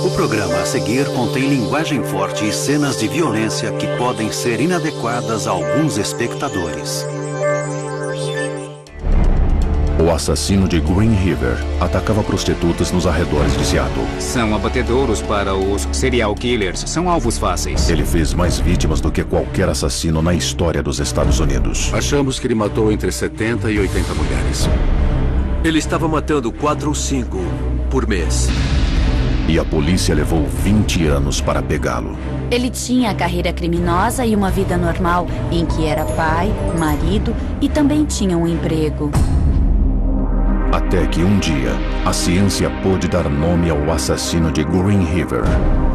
O programa a seguir contém linguagem forte e cenas de violência que podem ser inadequadas a alguns espectadores. O assassino de Green River atacava prostitutas nos arredores de Seattle. São abatedouros para os serial killers. São alvos fáceis. Ele fez mais vítimas do que qualquer assassino na história dos Estados Unidos. Achamos que ele matou entre 70 e 80 mulheres. Ele estava matando 4 ou 5 por mês. E a polícia levou 20 anos para pegá-lo. Ele tinha a carreira criminosa e uma vida normal, em que era pai, marido e também tinha um emprego. Até que um dia, a ciência pôde dar nome ao assassino de Green River.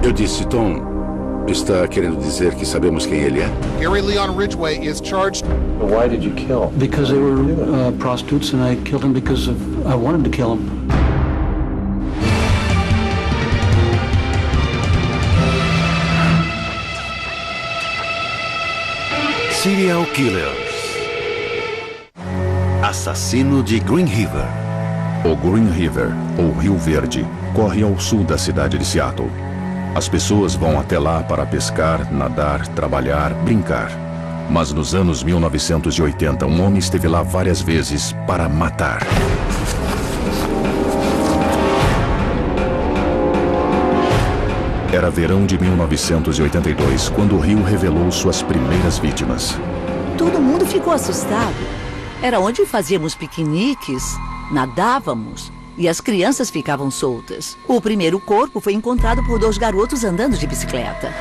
Eu disse, Tom, está querendo dizer que sabemos quem ele é? Gary Leon Ridgway is charged. Why did you kill? Because they were prostitutes and I killed them because I wanted to kill them. Serial Killers. Assassino de Green River. O Green River, ou Rio Verde, corre ao sul da cidade de Seattle. As pessoas vão até lá para pescar, nadar, trabalhar, brincar. Mas nos anos 1980, um homem esteve lá várias vezes para matar. Era verão de 1982, quando o rio revelou suas primeiras vítimas. Todo mundo ficou assustado. Era onde fazíamos piqueniques, nadávamos e as crianças ficavam soltas. O primeiro corpo foi encontrado por 2 garotos andando de bicicleta.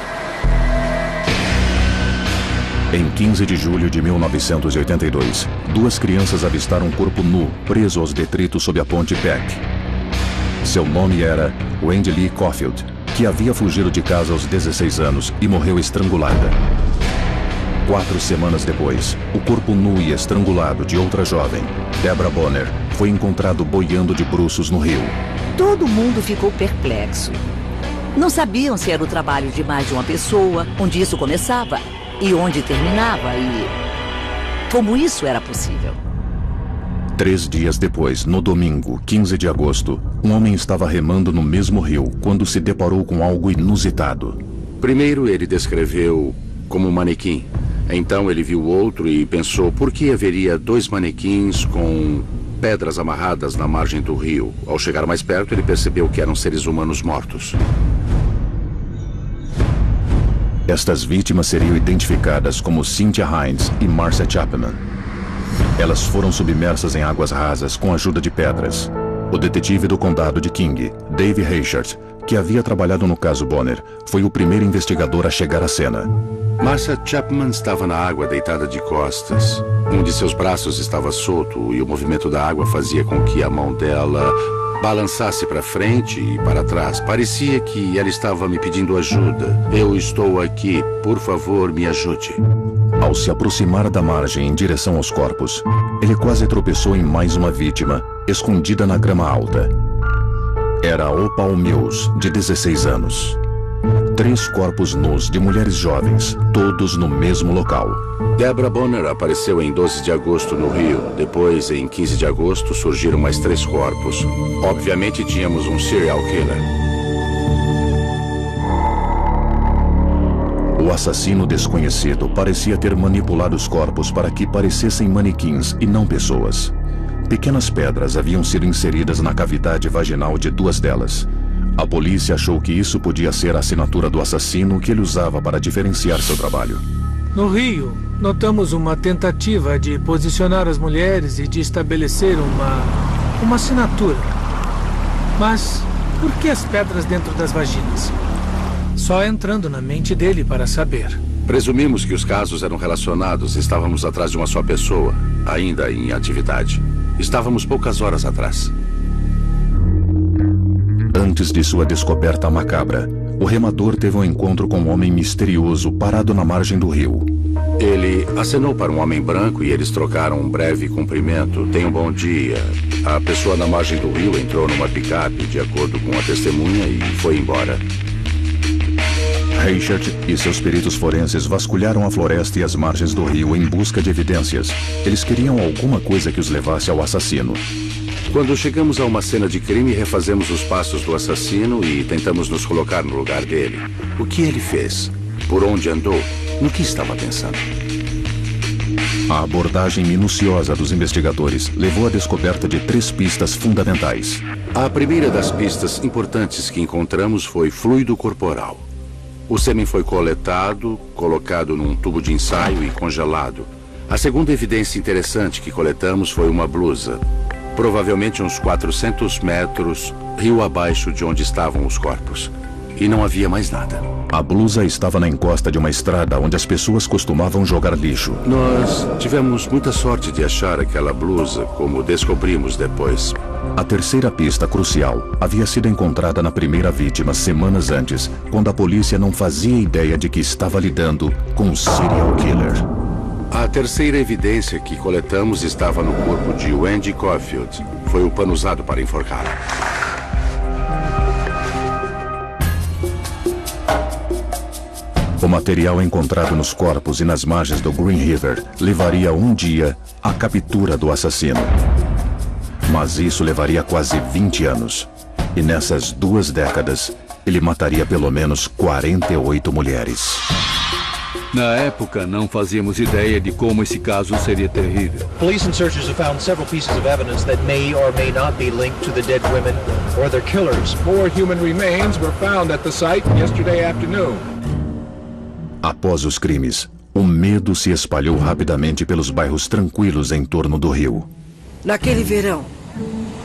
Em 15 de julho de 1982, 2 crianças avistaram um corpo nu, preso aos detritos sob a ponte Peck. Seu nome era Wendy Lee Caulfield, que havia fugido de casa aos 16 anos e morreu estrangulada. 4 semanas depois, o corpo nu e estrangulado de outra jovem, Deborah Bonner, foi encontrado boiando de bruços no rio. Todo mundo ficou perplexo. Não sabiam se era o trabalho de mais de uma pessoa, onde isso começava e onde terminava e como isso era possível. 3 dias depois, no domingo, 15 de agosto, um homem estava remando no mesmo rio quando se deparou com algo inusitado. Primeiro ele descreveu como um manequim. Então ele viu outro e pensou por que haveria 2 manequins com pedras amarradas na margem do rio. Ao chegar mais perto, ele percebeu que eram seres humanos mortos. Estas vítimas seriam identificadas como Cynthia Hines e Marcia Chapman. Elas foram submersas em águas rasas com a ajuda de pedras. O detetive do condado de King, Dave Reichert, que havia trabalhado no caso Bonner, foi o primeiro investigador a chegar à cena. Marcia Chapman estava na água deitada de costas. Um de seus braços estava solto e o movimento da água fazia com que a mão dela balançasse para frente e para trás. Parecia que ela estava me pedindo ajuda. Eu estou aqui, por favor, me ajude. Ao se aproximar da margem em direção aos corpos, ele quase tropeçou em mais uma vítima, escondida na grama alta. Era Opal Mills, de 16 anos. 3 corpos nus de mulheres jovens, todos no mesmo local. Deborah Bonner apareceu em 12 de agosto no Rio. Depois, em 15 de agosto, surgiram mais 3 corpos. Obviamente, tínhamos um serial killer. O assassino desconhecido parecia ter manipulado os corpos para que parecessem manequins e não pessoas. Pequenas pedras haviam sido inseridas na cavidade vaginal de 2 delas. A polícia achou que isso podia ser a assinatura do assassino que ele usava para diferenciar seu trabalho. No Rio, notamos uma tentativa de posicionar as mulheres e de estabelecer uma assinatura. Mas por que as pedras dentro das vaginas? Só entrando na mente dele para saber. Presumimos que os casos eram relacionados. Estávamos atrás de uma só pessoa, ainda em atividade. Estávamos poucas horas atrás. Antes de sua descoberta macabra, o remador teve um encontro com um homem misterioso parado na margem do rio. Ele acenou para um homem branco e eles trocaram um breve cumprimento. Tenha um bom dia. A pessoa na margem do rio entrou numa picape, de acordo com a testemunha, e foi embora. Reichert e seus peritos forenses vasculharam a floresta e as margens do rio em busca de evidências. Eles queriam alguma coisa que os levasse ao assassino. Quando chegamos a uma cena de crime, refazemos os passos do assassino e tentamos nos colocar no lugar dele. O que ele fez? Por onde andou? No que estava pensando? A abordagem minuciosa dos investigadores levou à descoberta de 3 pistas fundamentais. A primeira das pistas importantes que encontramos foi fluido corporal. O sêmen foi coletado, colocado num tubo de ensaio e congelado. A segunda evidência interessante que coletamos foi uma blusa, provavelmente uns 400 metros rio abaixo de onde estavam os corpos. E não havia mais nada. A blusa estava na encosta de uma estrada onde as pessoas costumavam jogar lixo. Nós tivemos muita sorte de achar aquela blusa, como descobrimos depois. A terceira pista crucial havia sido encontrada na primeira vítima semanas antes, quando a polícia não fazia ideia de que estava lidando com um serial killer. A terceira evidência que coletamos estava no corpo de Wendy Caulfield. Foi o pano usado para enforcá-la. O material encontrado nos corpos e nas margens do Green River levaria um dia à captura do assassino. Mas isso levaria quase 20 anos. E nessas 2 décadas, ele mataria pelo menos 48 mulheres. Na época, não fazíamos ideia de como esse caso seria terrível. Police and searchers have found several pieces of evidence that may or may not be linked to the dead women or their killers. More human remains were found at the site yesterday afternoon. Após os crimes, o medo se espalhou rapidamente pelos bairros tranquilos em torno do rio. Naquele verão,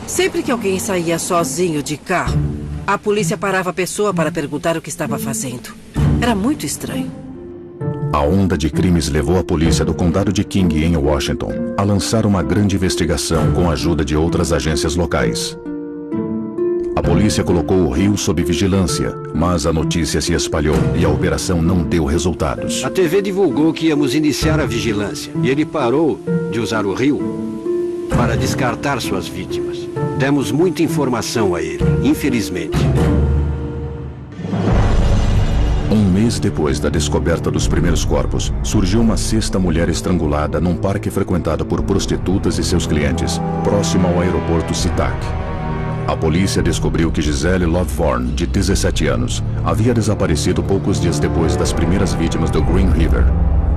sempre que alguém saía sozinho de carro, a polícia parava a pessoa para perguntar o que estava fazendo. Era muito estranho. A onda de crimes levou a polícia do condado de King, em Washington, a lançar uma grande investigação com a ajuda de outras agências locais. A polícia colocou o rio sob vigilância, mas a notícia se espalhou e a operação não deu resultados. A TV divulgou que íamos iniciar a vigilância e ele parou de usar o rio para descartar suas vítimas. Demos muita informação a ele, infelizmente. Um mês depois da descoberta dos primeiros corpos, surgiu uma 6ª mulher estrangulada num parque frequentado por prostitutas e seus clientes, próximo ao aeroporto SeaTac. A polícia descobriu que Giselle Lovvorn, de 17 anos, havia desaparecido poucos dias depois das primeiras vítimas do Green River.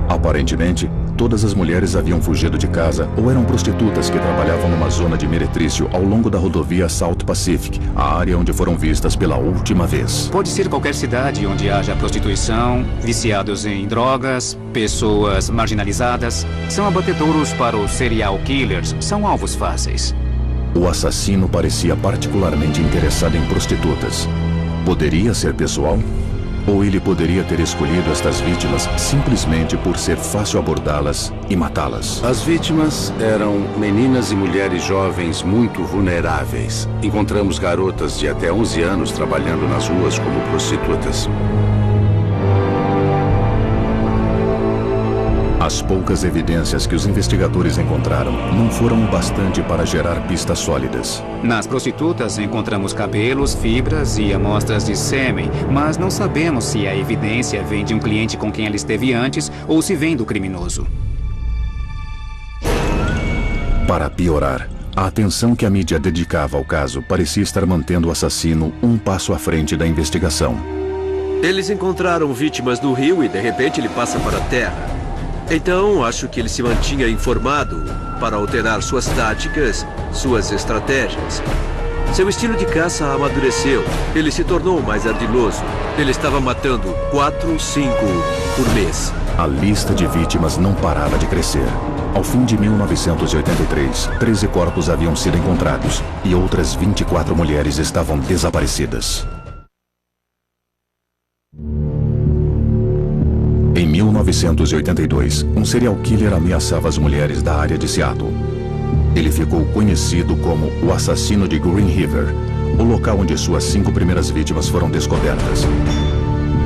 Aparentemente, todas as mulheres haviam fugido de casa ou eram prostitutas que trabalhavam numa zona de meretrício ao longo da rodovia South Pacific, a área onde foram vistas pela última vez. Pode ser qualquer cidade onde haja prostituição, viciados em drogas, pessoas marginalizadas. São abatedouros para os serial killers, são alvos fáceis. O assassino parecia particularmente interessado em prostitutas. Poderia ser pessoal? Ou ele poderia ter escolhido estas vítimas simplesmente por ser fácil abordá-las e matá-las? As vítimas eram meninas e mulheres jovens muito vulneráveis. Encontramos garotas de até 11 anos trabalhando nas ruas como prostitutas. As poucas evidências que os investigadores encontraram não foram o bastante para gerar pistas sólidas. Nas prostitutas encontramos cabelos, fibras e amostras de sêmen, mas não sabemos se a evidência vem de um cliente com quem ela esteve antes ou se vem do criminoso. Para piorar, a atenção que a mídia dedicava ao caso parecia estar mantendo o assassino um passo à frente da investigação. Eles encontraram vítimas no rio e de repente ele passa para a terra. Então, acho que ele se mantinha informado para alterar suas táticas, suas estratégias. Seu estilo de caça amadureceu. Ele se tornou mais ardiloso. Ele estava matando 4 ou 5 por mês. A lista de vítimas não parava de crescer. Ao fim de 1983, 13 corpos haviam sido encontrados e outras 24 mulheres estavam desaparecidas. Em 1982, um serial killer ameaçava as mulheres da área de Seattle. Ele ficou conhecido como o assassino de Green River, o local onde suas 5 primeiras vítimas foram descobertas.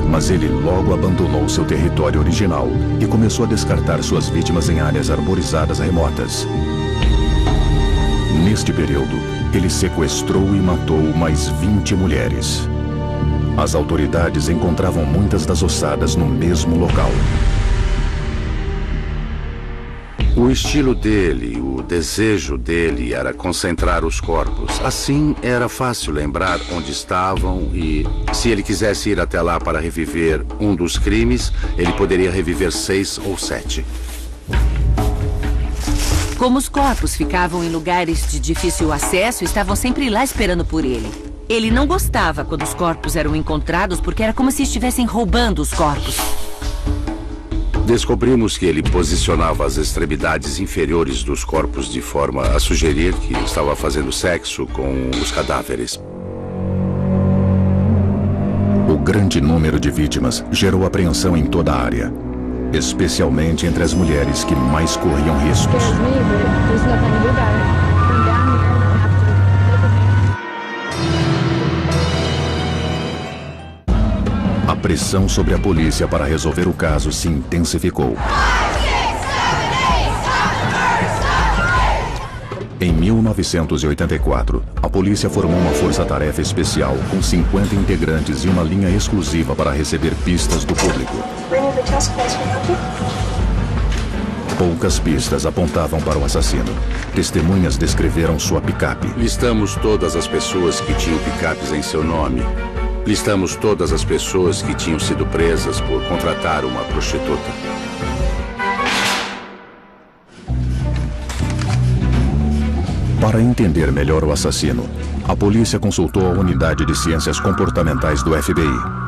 Mas ele logo abandonou seu território original e começou a descartar suas vítimas em áreas arborizadas remotas. Neste período, ele sequestrou e matou mais 20 mulheres. As autoridades encontravam muitas das ossadas no mesmo local. O estilo dele, o desejo dele era concentrar os corpos. Assim, era fácil lembrar onde estavam e, se ele quisesse ir até lá para reviver um dos crimes, ele poderia reviver 6 ou 7. Como os corpos ficavam em lugares de difícil acesso, estavam sempre lá esperando por ele. Ele não gostava quando os corpos eram encontrados porque era como se estivessem roubando os corpos. Descobrimos que ele posicionava as extremidades inferiores dos corpos de forma a sugerir que estava fazendo sexo com os cadáveres. O grande número de vítimas gerou apreensão em toda a área, especialmente entre as mulheres que mais corriam riscos. A pressão sobre a polícia para resolver o caso se intensificou. Em 1984, a polícia formou uma força-tarefa especial com 50 integrantes e uma linha exclusiva para receber pistas do público. Poucas pistas apontavam para o assassino. Testemunhas descreveram sua picape. Listamos todas as pessoas que tinham picapes em seu nome. Listamos todas as pessoas que tinham sido presas por contratar uma prostituta. Para entender melhor o assassino, a polícia consultou a Unidade de Ciências Comportamentais do FBI.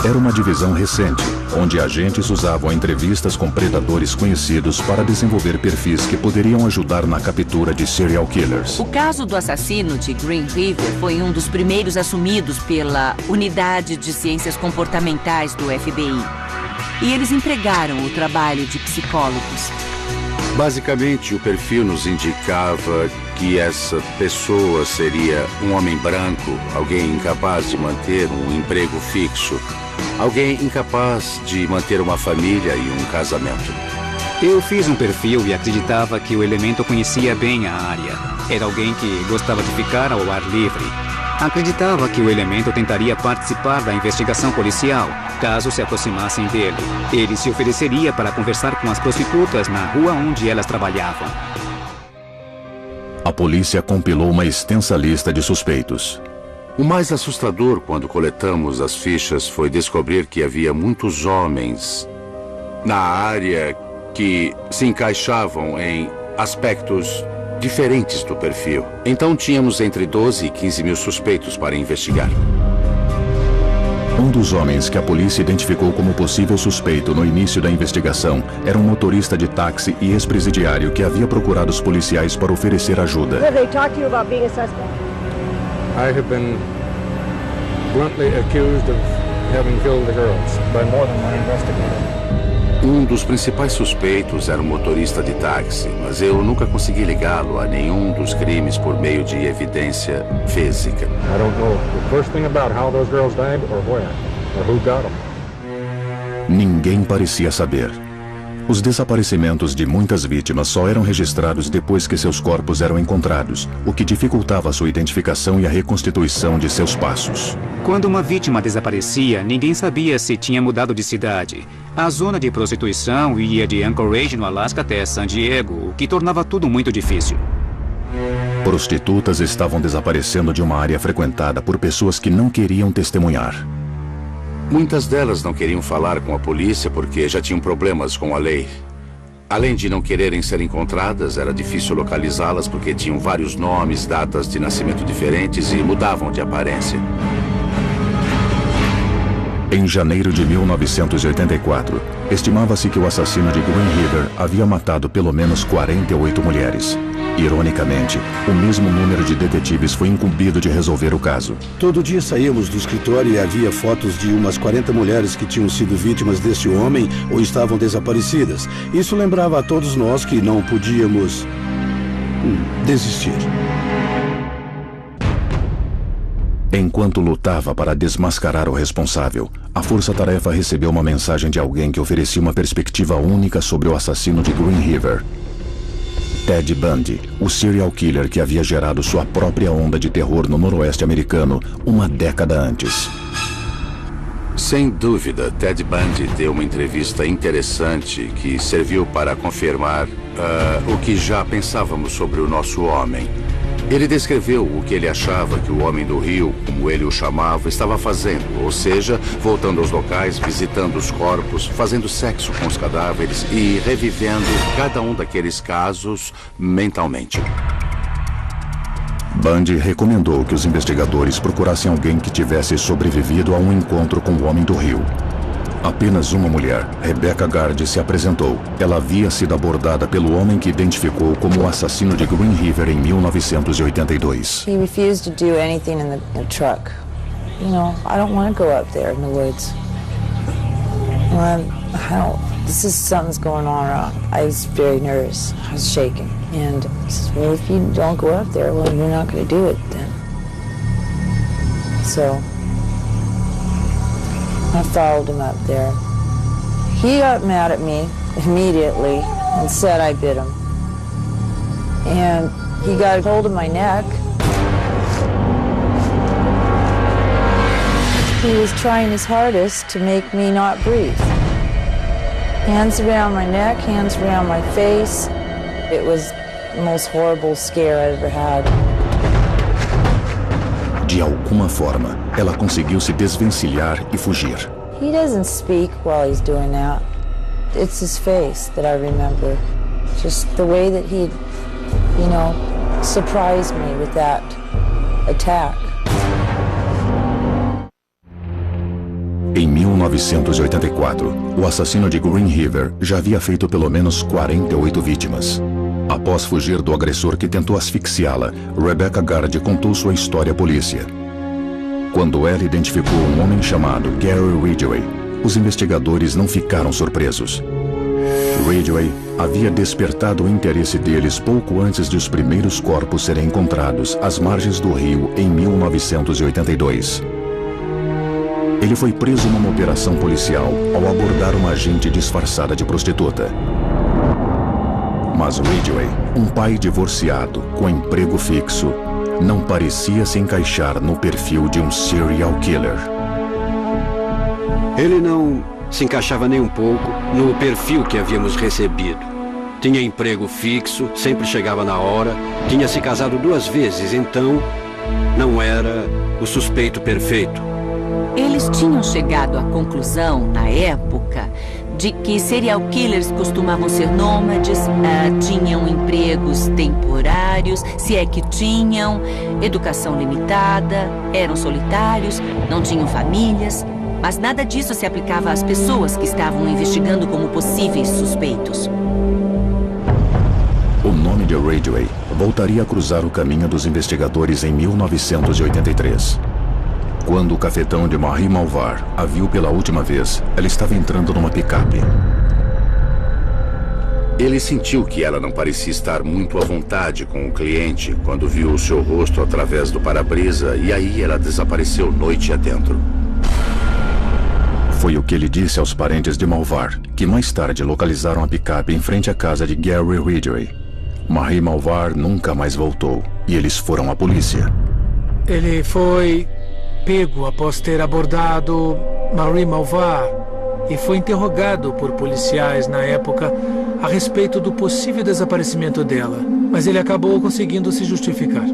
Era uma divisão recente, onde agentes usavam entrevistas com predadores conhecidos para desenvolver perfis que poderiam ajudar na captura de serial killers. O caso do assassino de Green River foi um dos primeiros assumidos pela Unidade de Ciências Comportamentais do FBI. E eles empregaram o trabalho de psicólogos. Basicamente, o perfil nos indicava que essa pessoa seria um homem branco, alguém incapaz de manter um emprego fixo, alguém incapaz de manter uma família e um casamento. Eu fiz um perfil e acreditava que o elemento conhecia bem a área. Era alguém que gostava de ficar ao ar livre. Acreditava que o elemento tentaria participar da investigação policial, caso se aproximassem dele. Ele se ofereceria para conversar com as prostitutas na rua onde elas trabalhavam. A polícia compilou uma extensa lista de suspeitos. O mais assustador quando coletamos as fichas foi descobrir que havia muitos homens na área que se encaixavam em aspectos diferentes do perfil. Então tínhamos entre 12 e 15 mil suspeitos para investigar. Um dos homens que a polícia identificou como possível suspeito no início da investigação era um motorista de táxi e ex-presidiário que havia procurado os policiais para oferecer ajuda. I have been bluntly accused of having killed the girls by more than one investigator. Um dos principais suspeitos era um motorista de táxi, mas eu nunca consegui ligá-lo a nenhum dos crimes por meio de evidência física. I don't know the first thing about how those girls died or where or who got them. Ninguém parecia saber. Os desaparecimentos de muitas vítimas só eram registrados depois que seus corpos eram encontrados, o que dificultava sua identificação e a reconstituição de seus passos. Quando uma vítima desaparecia, ninguém sabia se tinha mudado de cidade. A zona de prostituição ia de Anchorage, no Alasca, até San Diego, o que tornava tudo muito difícil. Prostitutas estavam desaparecendo de uma área frequentada por pessoas que não queriam testemunhar. Muitas delas não queriam falar com a polícia porque já tinham problemas com a lei. Além de não quererem ser encontradas, era difícil localizá-las porque tinham vários nomes, datas de nascimento diferentes e mudavam de aparência. Em janeiro de 1984, estimava-se que o assassino de Green River havia matado pelo menos 48 mulheres. Ironicamente, o mesmo número de detetives foi incumbido de resolver o caso. Todo dia saíamos do escritório e havia fotos de umas 40 mulheres que tinham sido vítimas deste homem ou estavam desaparecidas. Isso lembrava a todos nós que não podíamos desistir. Enquanto lutava para desmascarar o responsável, a força-tarefa recebeu uma mensagem de alguém que oferecia uma perspectiva única sobre o assassino de Green River. Ted Bundy, o serial killer que havia gerado sua própria onda de terror no noroeste americano uma década antes. Sem dúvida, Ted Bundy deu uma entrevista interessante que serviu para confirmar o que já pensávamos sobre o nosso homem. Ele descreveu o que ele achava que o homem do Rio, como ele o chamava, estava fazendo, ou seja, voltando aos locais, visitando os corpos, fazendo sexo com os cadáveres e revivendo cada um daqueles casos mentalmente. Bundy recomendou que os investigadores procurassem alguém que tivesse sobrevivido a um encontro com o homem do Rio. Apenas uma mulher, Rebecca Gard, se apresentou. Ela havia sido abordada pelo homem que identificou como o assassino de Green River em 1982. He refused to do anything in the truck. You know, I don't want to go up there in the woods. Something's going on wrong. I was very nervous. I was shaking. And he says, well, if you don't go up there, well, you're not going to do it then. So I followed him up there. He got mad at me immediately and said I bit him. And he got hold of my neck. He was trying his hardest to make me not breathe. Hands around my neck, hands around my face. It was the most horrible scare I ever had. De alguma forma, ela conseguiu se desvencilhar e fugir. He doesn't speak while he's doing that. It's his face that I remember. Just the way that he, surprised me with that attack. Em 1984, o assassino de Green River já havia feito pelo menos 48 vítimas. Após fugir do agressor que tentou asfixiá-la, Rebecca Gard contou sua história à polícia. Quando ela identificou um homem chamado Gary Ridgway, os investigadores não ficaram surpresos. Ridgway havia despertado o interesse deles pouco antes de os primeiros corpos serem encontrados às margens do rio em 1982. Ele foi preso numa operação policial ao abordar uma agente disfarçada de prostituta. Mas Ridgway, um pai divorciado com emprego fixo, não parecia se encaixar no perfil de um serial killer. Ele não se encaixava nem um pouco no perfil que havíamos recebido. Tinha emprego fixo, sempre chegava na hora, tinha se casado 2 vezes, então não era o suspeito perfeito. Eles tinham chegado à conclusão, na época, de que serial killers costumavam ser nômades, tinham empregos temporários, se é que tinham, educação limitada, eram solitários, não tinham famílias, mas nada disso se aplicava às pessoas que estavam investigando como possíveis suspeitos. O nome de Ridgway voltaria a cruzar o caminho dos investigadores em 1983. Quando o cafetão de Marie Malvar a viu pela última vez, ela estava entrando numa picape. Ele sentiu que ela não parecia estar muito à vontade com o cliente quando viu o seu rosto através do para-brisa e aí ela desapareceu noite adentro. Foi o que ele disse aos parentes de Malvar, que mais tarde localizaram a picape em frente à casa de Gary Ridgway. Marie Malvar nunca mais voltou e eles foram à polícia. Ele foi pego após ter abordado Marie Malvar e foi interrogado por policiais na época a respeito do possível desaparecimento dela, mas ele acabou conseguindo se justificar.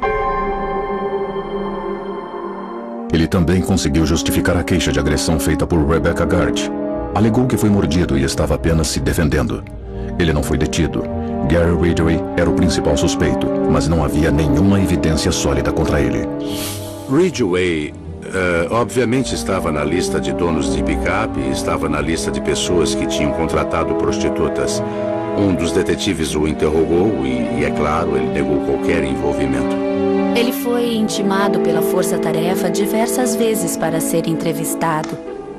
Ele também conseguiu justificar a queixa de agressão feita por Rebecca Gard. Alegou que foi mordido e estava apenas se defendendo. Ele não foi detido. Gary Ridgway era o principal suspeito, mas não havia nenhuma evidência sólida contra ele. Ridgway obviamente estava na lista de donos de picape e estava na lista de pessoas que tinham contratado prostitutas. Um dos detetives o interrogou e, é claro, ele negou qualquer envolvimento. Ele foi intimado pela força-tarefa diversas vezes para ser entrevistado.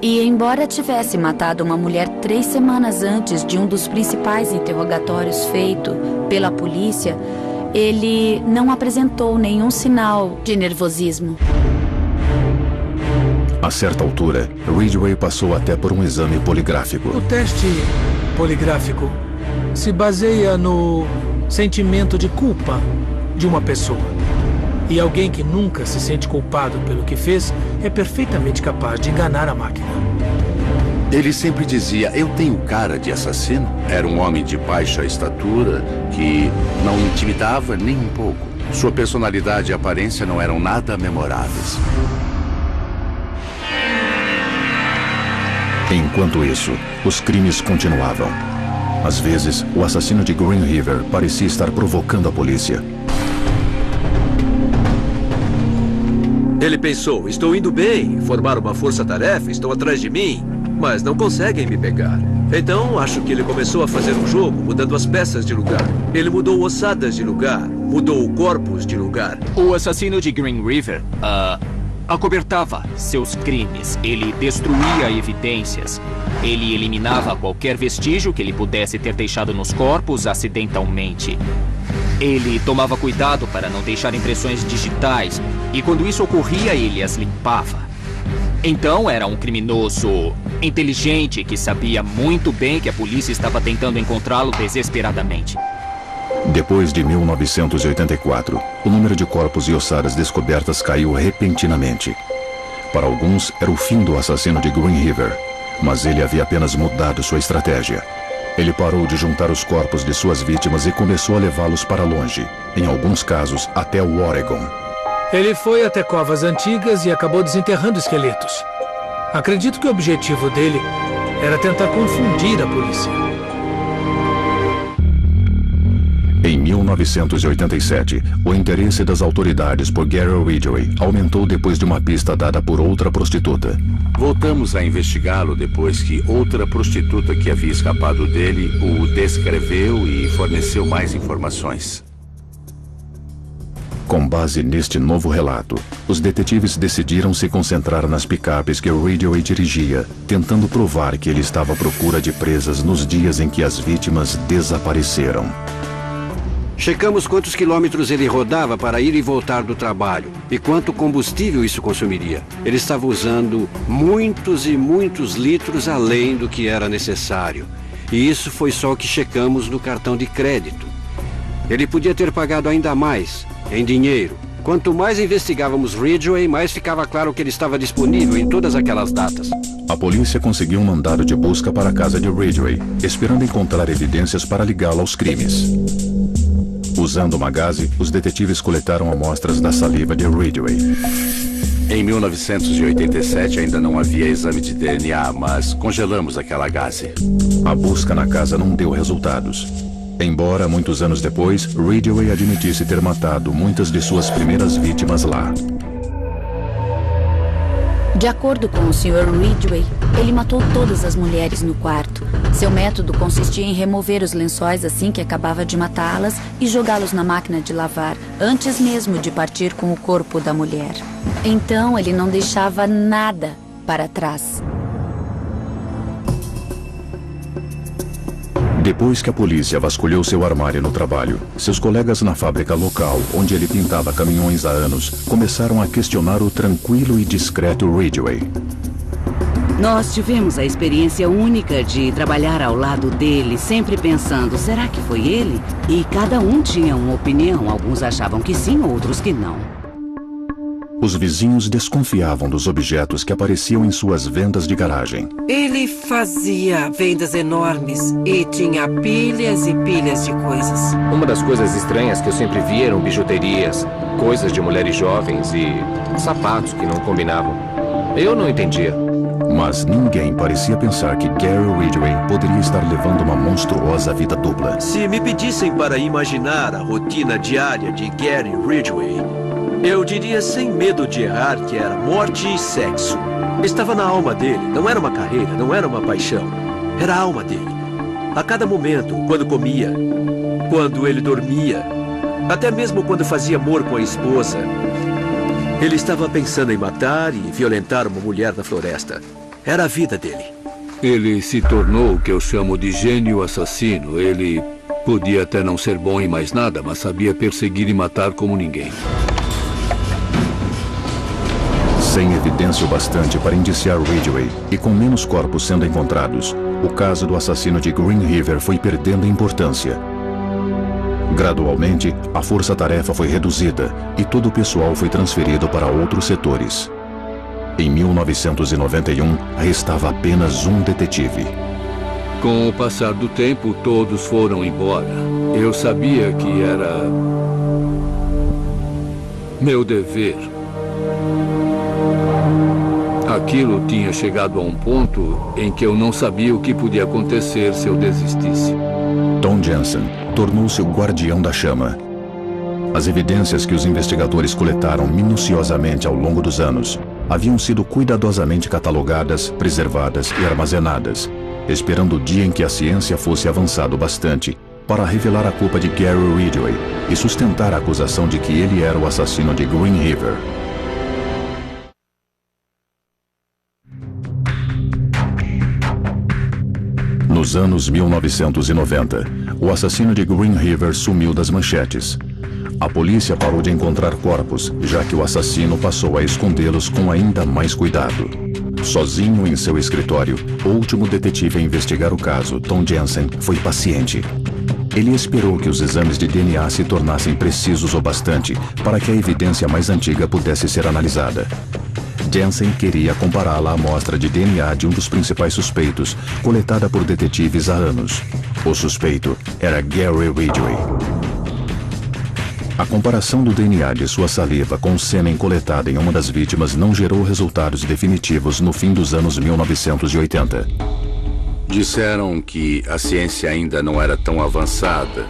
E, embora tivesse matado uma mulher 3 semanas antes de um dos principais interrogatórios feito pela polícia, ele não apresentou nenhum sinal de nervosismo. A certa altura, Ridgway passou até por um exame poligráfico. O teste poligráfico se baseia no sentimento de culpa de uma pessoa. E alguém que nunca se sente culpado pelo que fez é perfeitamente capaz de enganar a máquina. Ele sempre dizia, eu tenho cara de assassino. Era um homem de baixa estatura que não intimidava nem um pouco. Sua personalidade e aparência não eram nada memoráveis. Enquanto isso, os crimes continuavam. Às vezes, o assassino de Green River parecia estar provocando a polícia. Ele pensou, estou indo bem, formar uma força-tarefa, estão atrás de mim, mas não conseguem me pegar. Então, acho que ele começou a fazer um jogo, mudando as peças de lugar. Ele mudou ossadas de lugar, mudou corpos de lugar. O assassino de Green River, acobertava seus crimes. Ele destruía evidências. Ele eliminava qualquer vestígio que ele pudesse ter deixado nos corpos acidentalmente. Ele tomava cuidado para não deixar impressões digitais. E quando isso ocorria, ele as limpava. Então, era um criminoso inteligente que sabia muito bem que a polícia estava tentando encontrá-lo desesperadamente. Depois de 1984, o número de corpos e ossadas descobertas caiu repentinamente. Para alguns, era o fim do assassino de Green River, mas ele havia apenas mudado sua estratégia. Ele parou de juntar os corpos de suas vítimas e começou a levá-los para longe, em alguns casos até o Oregon. Ele foi até covas antigas e acabou desenterrando esqueletos. Acredito que o objetivo dele era tentar confundir a polícia. Em 1987, o interesse das autoridades por Gary Ridgway aumentou depois de uma pista dada por outra prostituta. Voltamos a investigá-lo depois que outra prostituta que havia escapado dele o descreveu e forneceu mais informações. Com base neste novo relato, os detetives decidiram se concentrar nas picapes que Ridgway dirigia, tentando provar que ele estava à procura de presas nos dias em que as vítimas desapareceram. Checamos quantos quilômetros ele rodava para ir e voltar do trabalho e quanto combustível isso consumiria. Ele estava usando muitos e muitos litros além do que era necessário. E isso foi só o que checamos no cartão de crédito. Ele podia ter pagado ainda mais, em dinheiro. Quanto mais investigávamos Ridgway, mais ficava claro que ele estava disponível em todas aquelas datas. A polícia conseguiu um mandado de busca para a casa de Ridgway, esperando encontrar evidências para ligá-lo aos crimes. Usando uma gaze, os detetives coletaram amostras da saliva de Ridgway. Em 1987 ainda não havia exame de DNA, mas congelamos aquela gaze. A busca na casa não deu resultados. Embora, muitos anos depois, Ridgway admitisse ter matado muitas de suas primeiras vítimas lá. De acordo com o Sr. Ridgway, ele matou todas as mulheres no quarto. Seu método consistia em remover os lençóis assim que acabava de matá-las e jogá-los na máquina de lavar, antes mesmo de partir com o corpo da mulher. Então, ele não deixava nada para trás. Depois que a polícia vasculhou seu armário no trabalho, seus colegas na fábrica local, onde ele pintava caminhões há anos, começaram a questionar o tranquilo e discreto Ridgway. Nós tivemos a experiência única de trabalhar ao lado dele, sempre pensando, será que foi ele? E cada um tinha uma opinião, alguns achavam que sim, outros que não. Os vizinhos desconfiavam dos objetos que apareciam em suas vendas de garagem. Ele fazia vendas enormes e tinha pilhas e pilhas de coisas. Uma das coisas estranhas que eu sempre vi eram bijuterias, coisas de mulheres jovens e sapatos que não combinavam. Eu não entendia. Mas ninguém parecia pensar que Gary Ridgway poderia estar levando uma monstruosa vida dupla. Se me pedissem para imaginar a rotina diária de Gary Ridgway, eu diria sem medo de errar que era morte e sexo. Estava na alma dele, não era uma carreira, não era uma paixão. Era a alma dele. A cada momento, quando comia, quando ele dormia, até mesmo quando fazia amor com a esposa, ele estava pensando em matar e violentar uma mulher na floresta. Era a vida dele. Ele se tornou o que eu chamo de gênio assassino. Ele podia até não ser bom em mais nada, mas sabia perseguir e matar como ninguém. Sem evidência o bastante para indiciar Ridgway e com menos corpos sendo encontrados, o caso do assassino de Green River foi perdendo importância. Gradualmente, a força-tarefa foi reduzida e todo o pessoal foi transferido para outros setores. Em 1991, restava apenas um detetive. Com o passar do tempo, todos foram embora. Eu sabia que era meu dever. Aquilo tinha chegado a um ponto em que eu não sabia o que podia acontecer se eu desistisse. Tom Jensen tornou-se o guardião da chama. As evidências que os investigadores coletaram minuciosamente ao longo dos anos haviam sido cuidadosamente catalogadas, preservadas e armazenadas, esperando o dia em que a ciência fosse avançado bastante para revelar a culpa de Gary Ridgway e sustentar a acusação de que ele era o assassino de Green River. Nos anos 1990, o assassino de Green River sumiu das manchetes. A polícia parou de encontrar corpos, já que o assassino passou a escondê-los com ainda mais cuidado. Sozinho em seu escritório, o último detetive a investigar o caso, Tom Jensen, foi paciente. Ele esperou que os exames de DNA se tornassem precisos o bastante para que a evidência mais antiga pudesse ser analisada. Jensen queria compará-la à amostra de DNA de um dos principais suspeitos, coletada por detetives há anos. O suspeito era Gary Ridgway. A comparação do DNA de sua saliva com o sêmen coletado em uma das vítimas não gerou resultados definitivos no fim dos anos 1980. Disseram que a ciência ainda não era tão avançada.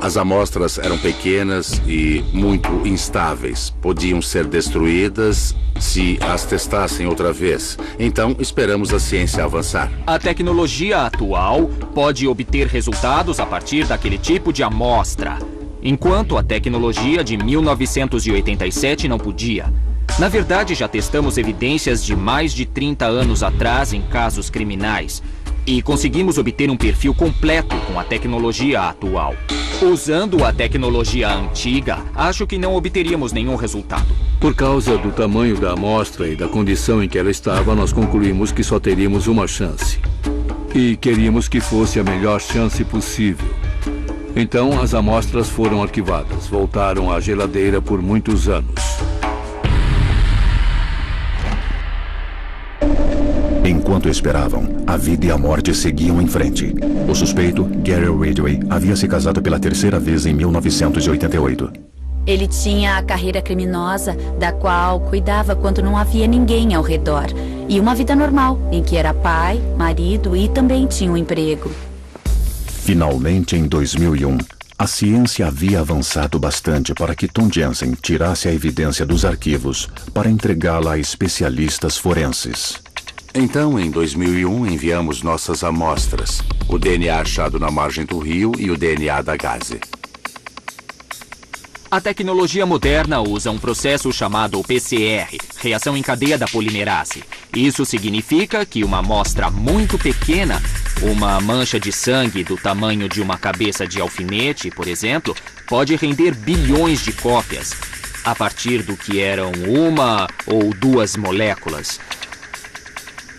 As amostras eram pequenas e muito instáveis. Podiam ser destruídas se as testassem outra vez. Então, esperamos a ciência avançar. A tecnologia atual pode obter resultados a partir daquele tipo de amostra, enquanto a tecnologia de 1987 não podia. Na verdade, já testamos evidências de mais de 30 anos atrás em casos criminais e conseguimos obter um perfil completo com a tecnologia atual. Usando a tecnologia antiga, acho que não obteríamos nenhum resultado. Por causa do tamanho da amostra e da condição em que ela estava, nós concluímos que só teríamos uma chance. E queríamos que fosse a melhor chance possível. Então, as amostras foram arquivadas, voltaram à geladeira por muitos anos. Enquanto esperavam, a vida e a morte seguiam em frente. O suspeito, Gary Ridgway, havia se casado pela terceira vez em 1988. Ele tinha a carreira criminosa, da qual cuidava quando não havia ninguém ao redor. E uma vida normal, em que era pai, marido e também tinha um emprego. Finalmente, em 2001, a ciência havia avançado bastante para que Tom Jensen tirasse a evidência dos arquivos para entregá-la a especialistas forenses. Então, em 2001, enviamos nossas amostras, o DNA achado na margem do rio e o DNA da Gaze. A tecnologia moderna usa um processo chamado PCR, reação em cadeia da polimerase. Isso significa que uma amostra muito pequena, uma mancha de sangue do tamanho de uma cabeça de alfinete, por exemplo, pode render bilhões de cópias, a partir do que eram uma ou duas moléculas.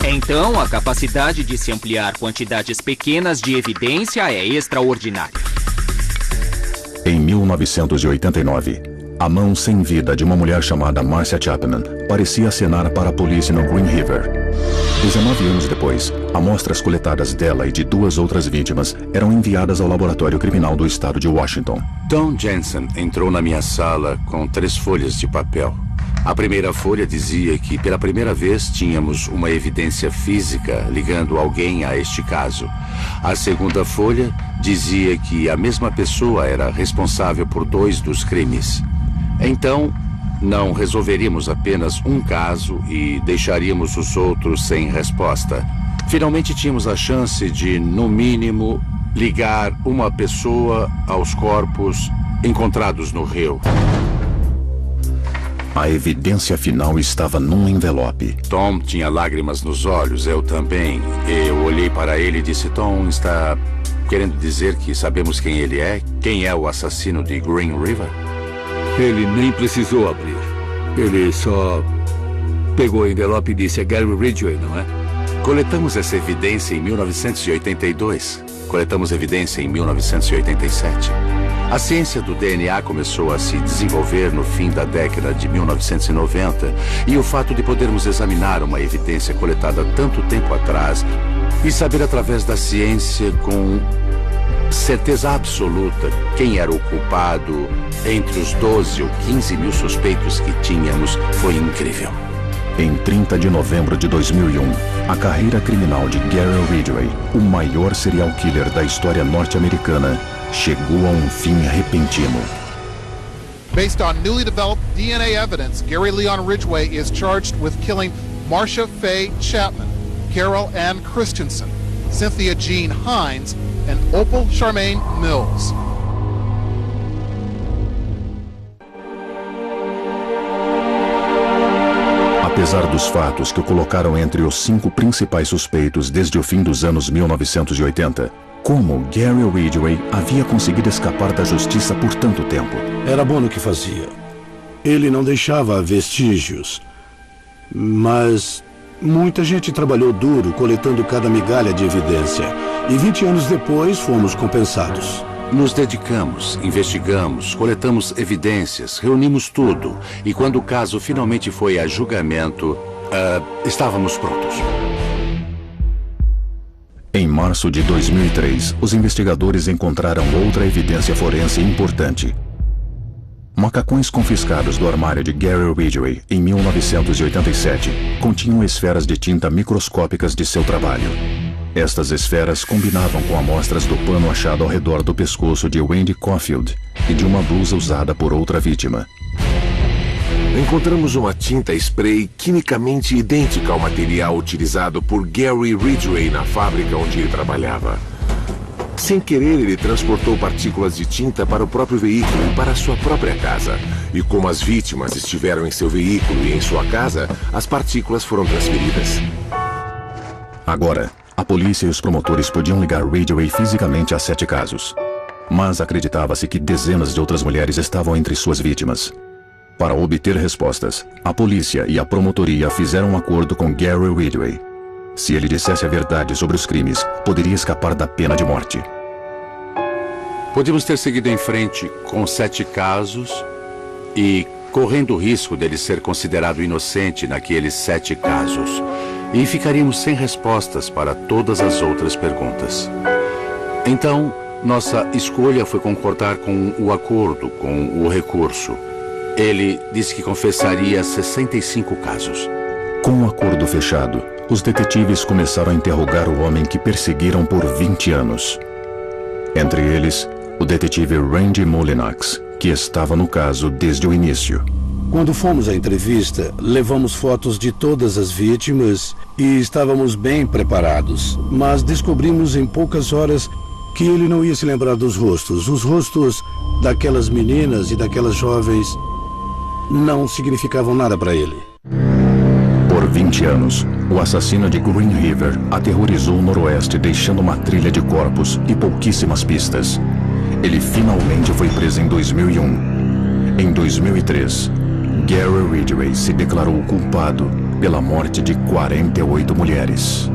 Então, a capacidade de se ampliar quantidades pequenas de evidência é extraordinária. Em 1989, a mão sem vida de uma mulher chamada Marcia Chapman parecia acenar para a polícia no Green River. 19 anos depois, amostras coletadas dela e de duas outras vítimas eram enviadas ao laboratório criminal do estado de Washington. Tom Jensen entrou na minha sala com 3 folhas de papel. A primeira folha dizia que, pela primeira vez, tínhamos uma evidência física ligando alguém a este caso. A segunda folha dizia que a mesma pessoa era responsável por 2 dos crimes. Então, não resolveríamos apenas um caso e deixaríamos os outros sem resposta. Finalmente tínhamos a chance de, no mínimo, ligar uma pessoa aos corpos encontrados no rio. A evidência final estava num envelope. Tom tinha lágrimas nos olhos, eu também. Eu olhei para ele e disse: Tom, está querendo dizer que sabemos quem ele é? Quem é o assassino de Green River? Ele nem precisou abrir. Ele só pegou o envelope e disse: é Gary Ridgway, não é? Coletamos essa evidência em 1982. Coletamos evidência em 1987. A ciência do DNA começou a se desenvolver no fim da década de 1990 e o fato de podermos examinar uma evidência coletada tanto tempo atrás e saber através da ciência com certeza absoluta quem era o culpado entre os 12 ou 15 mil suspeitos que tínhamos foi incrível. Em 30 de novembro de 2001, a carreira criminal de Gary Ridgway, o maior serial killer da história norte-americana, chegou a um fim repentino. Based on newly developed DNA evidence, Gary Leon Ridgway is charged with killing Marcia Faye Chapman, Carol Ann Christensen, Cynthia Jean Hines, and Opal Charmaine Mills. Apesar dos fatos que o colocaram entre os 5 principais suspeitos desde o fim dos anos 1980, como Gary Ridgway havia conseguido escapar da justiça por tanto tempo? Era bom no que fazia. Ele não deixava vestígios. Mas muita gente trabalhou duro coletando cada migalha de evidência. E 20 anos depois fomos compensados. Nos dedicamos, investigamos, coletamos evidências, reunimos tudo. E quando o caso finalmente foi a julgamento, estávamos prontos. Em março de 2003, os investigadores encontraram outra evidência forense importante. Macacões confiscados do armário de Gary Ridgway em 1987 continham esferas de tinta microscópicas de seu trabalho. Estas esferas combinavam com amostras do pano achado ao redor do pescoço de Wendy Caulfield e de uma blusa usada por outra vítima. Encontramos uma tinta spray quimicamente idêntica ao material utilizado por Gary Ridgway na fábrica onde ele trabalhava. Sem querer, ele transportou partículas de tinta para o próprio veículo e para a sua própria casa. E como as vítimas estiveram em seu veículo e em sua casa, as partículas foram transferidas. Agora, a polícia e os promotores podiam ligar Ridgway fisicamente a 7 casos. Mas acreditava-se que dezenas de outras mulheres estavam entre suas vítimas. Para obter respostas, a polícia e a promotoria fizeram um acordo com Gary Ridgway. Se ele dissesse a verdade sobre os crimes, poderia escapar da pena de morte. Podíamos ter seguido em frente com 7 casos e correndo o risco dele ser considerado inocente naqueles 7 casos. E ficaríamos sem respostas para todas as outras perguntas. Então, nossa escolha foi concordar com o acordo, com o recurso. Ele disse que confessaria 65 casos. Com o acordo fechado, os detetives começaram a interrogar o homem que perseguiram por 20 anos. Entre eles, o detetive Randy Molinax, que estava no caso desde o início. Quando fomos à entrevista, levamos fotos de todas as vítimas e estávamos bem preparados. Mas descobrimos em poucas horas que ele não ia se lembrar dos rostos. Os rostos daquelas meninas e daquelas jovens não significavam nada para ele. Por 20 anos, o assassino de Green River aterrorizou o noroeste, deixando uma trilha de corpos e pouquíssimas pistas. Ele finalmente foi preso em 2001. Em 2003, Gary Ridgway se declarou culpado pela morte de 48 mulheres.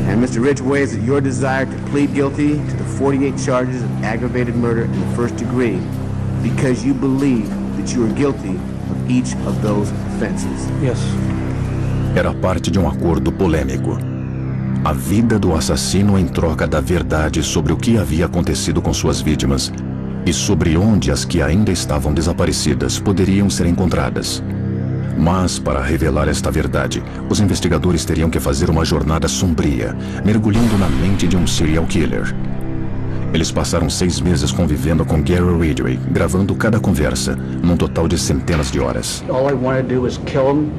And Mr. Ridgway, is it your desire to plead guilty to the 48 charges of aggravated murder in the first degree because you believe that you are guilty of each of those offenses? Yes. Era parte de um acordo polêmico. A vida do assassino em troca da verdade sobre o que havia acontecido com suas vítimas e sobre onde as que ainda estavam desaparecidas poderiam ser encontradas. Mas, para revelar esta verdade, os investigadores teriam que fazer uma jornada sombria, mergulhando na mente de um serial killer. Eles passaram 6 meses convivendo com Gary Ridgway, gravando cada conversa, num total de centenas de horas. All I wanted to do was kill him.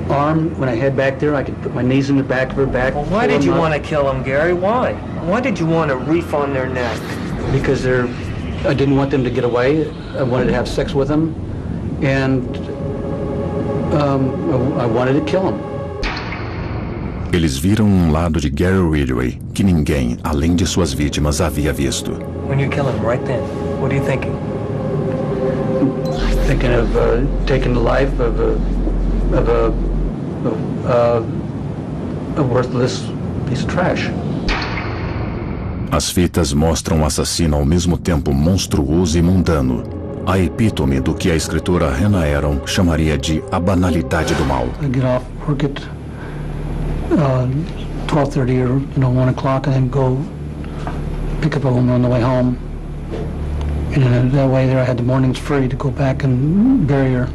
Arm, when I head back there, I could put my knees in the back of her back. Well, why did you want to kill him, Gary? Why? Why did you want a reef on their neck? Because I didn't want them to get away. I wanted to have sex with them. And I wanted to kill him. Eles viram um lado de Gary Ridgway que ninguém, além de suas vítimas, havia visto. When you kill him right then, what are you thinking? Thinking of taking the life of a worthless piece of trash. As fitas mostram o assassino ao mesmo tempo monstruoso e mundano, a epítome do que a escritora Hannah Aron chamaria de a banalidade do mal. I get off work at 12:30 or 1 o'clock, and then go pick up a woman on the way home. And that way there I had the mornings free to go back and bury her.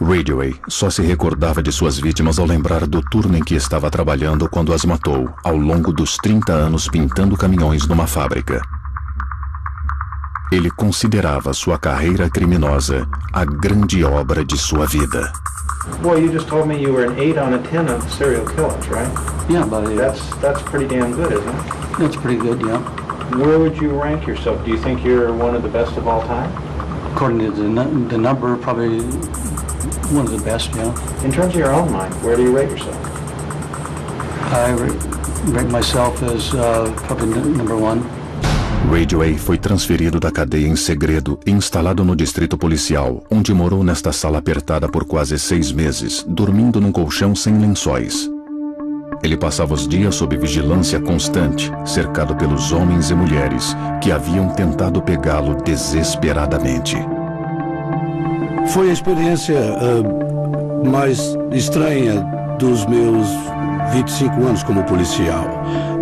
Ridgway só se recordava de suas vítimas ao lembrar do turno em que estava trabalhando quando as matou, ao longo dos 30 anos pintando caminhões numa fábrica. Ele considerava sua carreira criminosa a grande obra de sua vida. Boy, you just told me you were an 8 on a 10 of serial killers, right? Yeah, but That's pretty damn good, isn't it? that's pretty good, yeah. Where would you rank yourself? Do you think you're one of the best of all time? According to the number, probably one of the best, yeah. In terms of your own mind, where do you rate yourself? I rate myself as probably number 1. Ridgway foi transferido da cadeia em segredo e instalado no distrito policial, onde morou nesta sala apertada por quase 6 meses, dormindo num colchão sem lençóis. Ele passava os dias sob vigilância constante, cercado pelos homens e mulheres que haviam tentado pegá-lo desesperadamente. Foi a experiência mais estranha dos meus 25 anos como policial.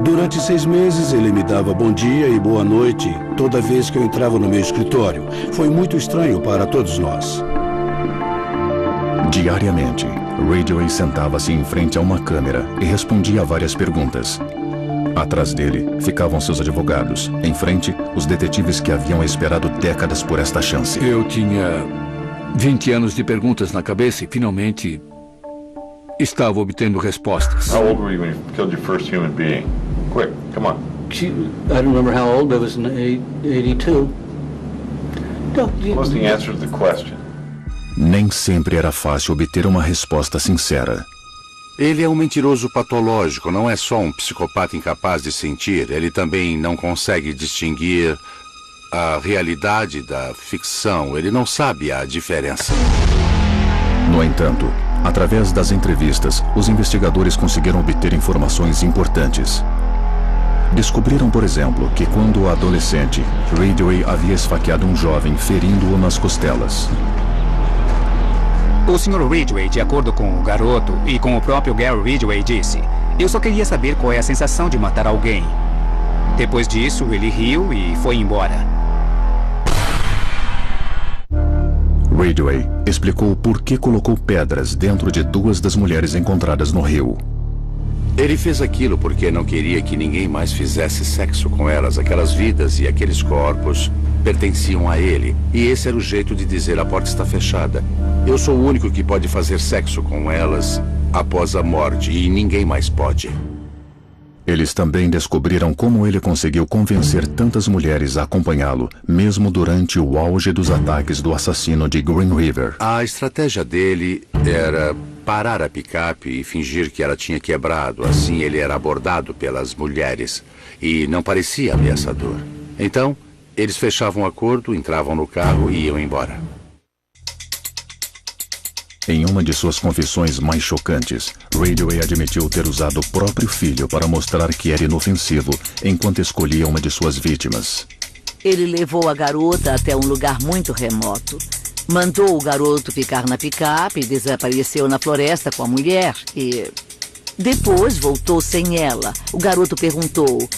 Durante 6 meses ele me dava bom dia e boa noite toda vez que eu entrava no meu escritório. Foi muito estranho para todos nós. Diariamente, Ridgway sentava-se em frente a uma câmera e respondia a várias perguntas. Atrás dele ficavam seus advogados. Em frente, os detetives que haviam esperado décadas por esta chance. Eu tinha 20 anos de perguntas na cabeça e finalmente estava obtendo respostas. How old were you when you killed your first human being? Quick, come on. I don't remember how old, but it was in 82. What's the answer to the question? Nem sempre era fácil obter uma resposta sincera. Ele é um mentiroso patológico, não é só um psicopata incapaz de sentir. Ele também não consegue distinguir a realidade da ficção. Ele não sabe a diferença. No entanto, através das entrevistas, os investigadores conseguiram obter informações importantes. Descobriram, por exemplo, que quando adolescente, Ridgway havia esfaqueado um jovem, ferindo-o nas costelas. O Sr. Ridgway, de acordo com o garoto e com o próprio Gary Ridgway, disse: "Eu só queria saber qual é a sensação de matar alguém." Depois disso, ele riu e foi embora. Ridgway explicou por que colocou pedras dentro de 2 das mulheres encontradas no rio. Ele fez aquilo porque não queria que ninguém mais fizesse sexo com elas. Aquelas vidas e aqueles corpos pertenciam a ele. E esse era o jeito de dizer: a porta está fechada. Eu sou o único que pode fazer sexo com elas após a morte e ninguém mais pode. Eles também descobriram como ele conseguiu convencer tantas mulheres a acompanhá-lo, mesmo durante o auge dos ataques do assassino de Green River. A estratégia dele era parar a picape e fingir que ela tinha quebrado. Assim ele era abordado pelas mulheres e não parecia ameaçador. Então, eles fechavam o acordo, entravam no carro e iam embora. Em uma de suas confissões mais chocantes, Ridgway admitiu ter usado o próprio filho para mostrar que era inofensivo enquanto escolhia uma de suas vítimas. Ele levou a garota até um lugar muito remoto. Mandou o garoto ficar na picape e desapareceu na floresta com a mulher. E depois voltou sem ela. O garoto perguntou: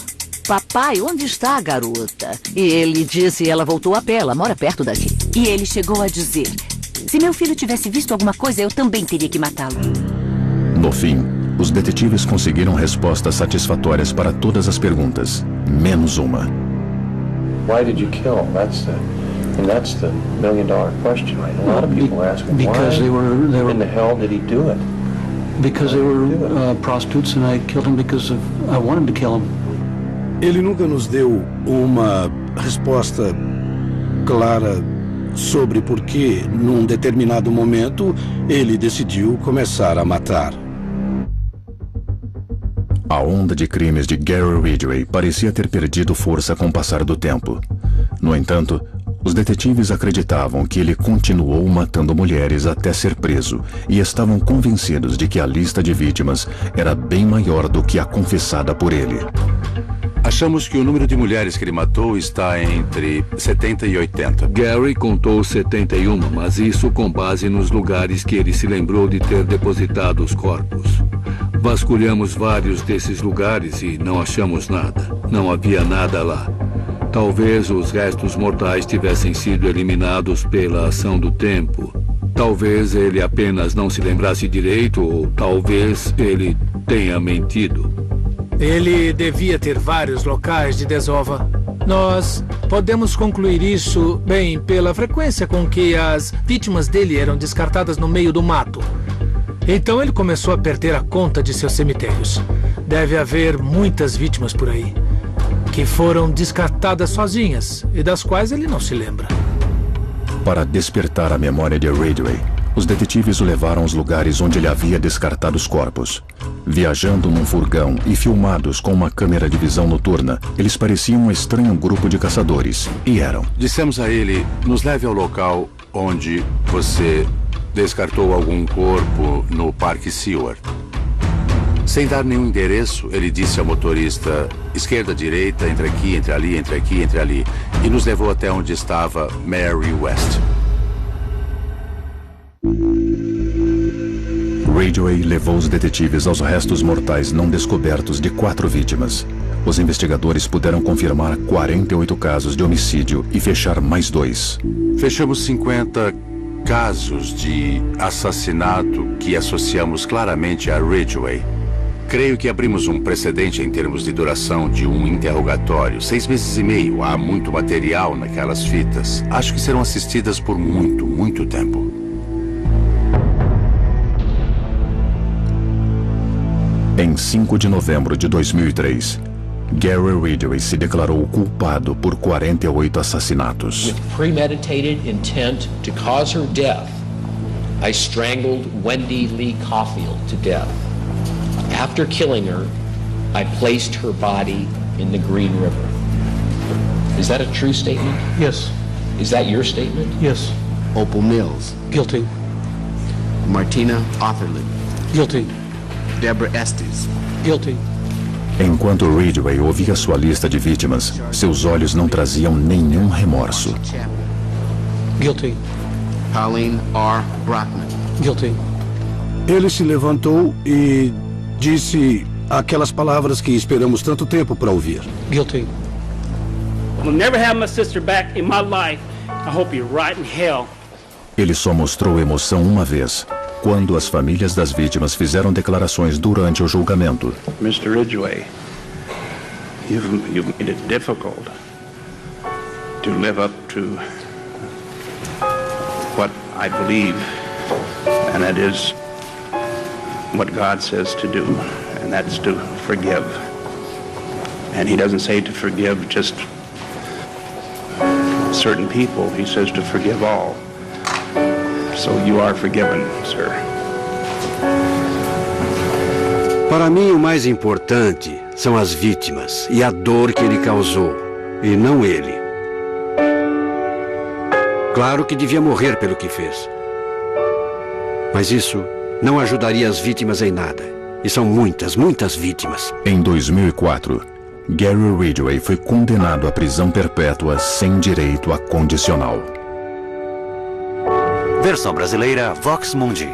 "Papai, onde está a garota?" E ele disse: "Ela voltou a pé, ela mora perto daqui." E ele chegou a dizer: "Se meu filho tivesse visto alguma coisa, eu também teria que matá-lo." No fim, os detetives conseguiram respostas satisfatórias para todas as perguntas, menos uma. Why did you kill him? That's the million-dollar question, right? A lot of people ask him, because they were in the hell did he do it? Because they were prostitutes, and I killed him because I wanted to kill him. Ele nunca nos deu uma resposta clara sobre por que, num determinado momento, ele decidiu começar a matar. A onda de crimes de Gary Ridgway parecia ter perdido força com o passar do tempo. No entanto, os detetives acreditavam que ele continuou matando mulheres até ser preso e estavam convencidos de que a lista de vítimas era bem maior do que a confessada por ele. Achamos que o número de mulheres que ele matou está entre 70 e 80. Gary contou 71, mas isso com base nos lugares que ele se lembrou de ter depositado os corpos. Vasculhamos vários desses lugares e não achamos nada. Não havia nada lá. Talvez os restos mortais tivessem sido eliminados pela ação do tempo. Talvez ele apenas não se lembrasse direito, ou talvez ele tenha mentido. Ele devia ter vários locais de desova. Nós podemos concluir isso, bem, pela frequência com que as vítimas dele eram descartadas no meio do mato. Então ele começou a perder a conta de seus cemitérios. Deve haver muitas vítimas por aí, que foram descartadas sozinhas e das quais ele não se lembra. Para despertar a memória de Ridgway, os detetives o levaram aos lugares onde ele havia descartado os corpos. Viajando num furgão e filmados com uma câmera de visão noturna, eles pareciam um estranho grupo de caçadores. E eram. Dissemos a ele, nos leve ao local onde você descartou algum corpo no Parque Seward. Sem dar nenhum endereço, ele disse ao motorista, esquerda, direita, entre aqui, entre ali, entre aqui, entre ali. E nos levou até onde estava Mary West. Ridgway levou os detetives aos restos mortais não descobertos de 4 vítimas. Os investigadores puderam confirmar 48 casos de homicídio e fechar mais 2. Fechamos 50 casos de assassinato que associamos claramente a Ridgway. Creio que abrimos um precedente em termos de duração de um interrogatório. 6 meses e meio. Há muito material naquelas fitas. Acho que serão assistidas por muito, muito tempo. Em 5 de novembro de 2003, Gary Ridgway se declarou culpado por 48 assassinatos. With premeditated intent to cause her death, I strangled Wendy Lee Caulfield to death. After killing her, I placed her body in the Green River. Is that a true statement? Yes. Is that your statement? Yes. Opal Mills. Guilty. Martina Otherland. Guilty. Deborah Estes. Guilty. Enquanto Ridgway ouvia sua lista de vítimas, seus olhos não traziam nenhum remorso. Guilty. Colleen R. Brockman. Guilty. Ele se levantou e disse aquelas palavras que esperamos tanto tempo para ouvir. Guilty. I'll never have my sister back in my life. I hope you're right in hell. Ele só mostrou emoção uma vez, quando as famílias das vítimas fizeram declarações durante o julgamento. Mr. Ridgway, you've made it difficult to live up to what I believe, and that is what God says to do, and that's to forgive. And he doesn't say to forgive just certain people, he says to forgive all. So you are forgiven, sir. Para mim, o mais importante são as vítimas e a dor que ele causou, e não ele. Claro que devia morrer pelo que fez. Mas isso não ajudaria as vítimas em nada. E são muitas, muitas vítimas. Em 2004, Gary Ridgway foi condenado à prisão perpétua sem direito a condicional. Versão brasileira Vox Mundi.